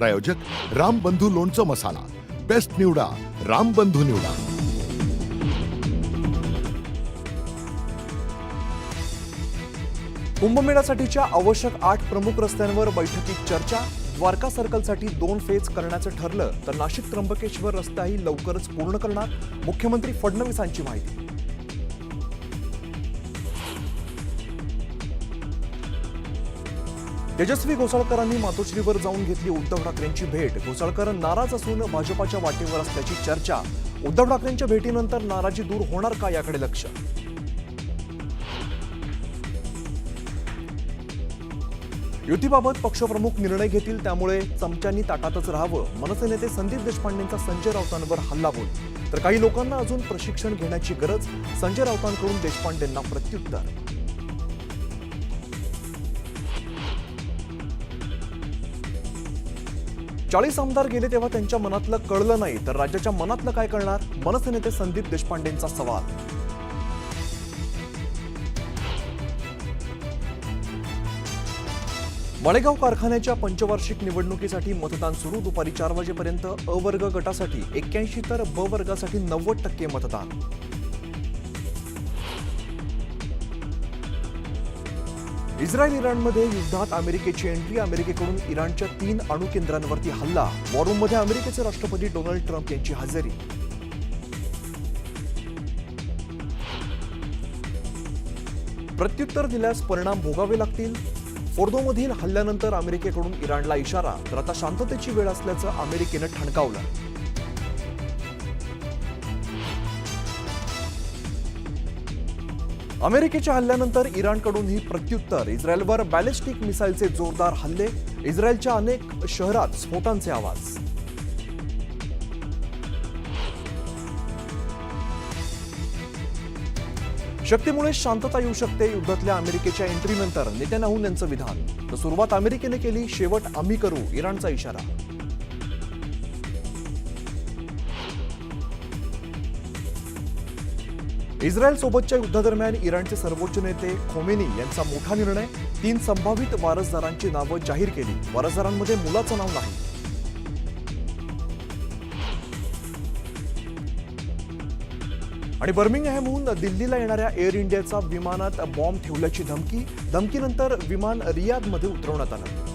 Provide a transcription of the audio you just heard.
प्रायोजक रामबंधू लोणचं मसाला बेस्ट निवडा रामबंधू निवडा। कुंभमेळ्यासाठीच्या आवश्यक 8 प्रमुख रस्त्यांवर बैठकीत चर्चा। द्वारका सर्कलसाठी 2 फेज करण्याचं ठरलं तर नाशिक त्र्यंबकेश्वर रस्ताही लवकरच पूर्ण करणार, मुख्यमंत्री फडणवीसांची माहिती। तेजस्वी घोसाळकरांनी मातोश्रीवर जाऊन घेतली उद्धव ठाकरेंची भेट। घोसाळकर नाराज असून भाजपाच्या वाटेवर असल्याची चर्चा। उद्धव ठाकरेंच्या भेटीनंतर नाराजी दूर होणार का याकडे लक्ष। युतीबाबत पक्षप्रमुख निर्णय घेतील, त्यामुळे चमच्यांनी ताटातच राहावं। मनसे नेते संदीप देशपांडेंचा संजय राऊतांवर हल्लाबोल। तर काही लोकांना अजून प्रशिक्षण घेण्याची गरज, संजय राऊतांकडून देशपांडेंना प्रत्युत्तर। 40 आमदार गेले तेव्हा त्यांच्या मनातलं कळलं नाही तर राज्याच्या मनातलं काय कळणार, मनसे नेते संदीप देशपांडेंचा सवाल। मळेगाव कारखान्याच्या पंचवार्षिक निवडणुकीसाठी मतदान सुरू। दुपारी 4 वाजेपर्यंत अ वर्ग गटासाठी 81 तर ब वर्गासाठी 90% मतदान। इस्रायल इराणमध्ये युद्धात अमेरिकेची एंट्री। अमेरिकेकडून इराणच्या 3 अणुकेंद्रांवरती हल्ला। वॉररूममध्ये अमेरिकेचे राष्ट्रपती डोनाल्ड ट्रम्प यांची हजेरी। प्रत्युत्तर दिल्यास परिणाम भोगावे लागतील। फोर्दोमधील हल्ल्यानंतर अमेरिकेकडून इराणला इशारा, तर आता शांततेची वेळ असल्याचं अमेरिकेनं ठणकावलं। अमेरिकेच्या हल्ल्यानंतर इराणकडूनही प्रत्युत्तर। इस्रायलवर बॅलिस्टिक मिसाईलचे जोरदार हल्ले। इस्रायलच्या अनेक शहरात स्फोटांचे आवाज। शक्तीमुळे शांतता येऊ शकते। युद्धातल्या अमेरिकेच्या एंट्रीनंतर नेत्यानाहू यांचं विधान। तर सुरुवात अमेरिकेने केली, शेवट आम्ही करू, इराणचा इशारा। इस्रायल सोबतच्या युद्धादरम्यान इराणचे सर्वोच्च नेते खोमेनी यांचा मोठा निर्णय। 3 संभावित वारसदारांची नावं जाहीर केली। वारसदारांमध्ये मुलाचं नाव नाही। आणि बर्मिंगहॅमहून दिल्लीला येणाऱ्या एअर इंडियाचा विमानात बॉम्ब ठेवल्याची धमकी। धमकीनंतर विमान रियादमध्ये उतरवण्यात आलं।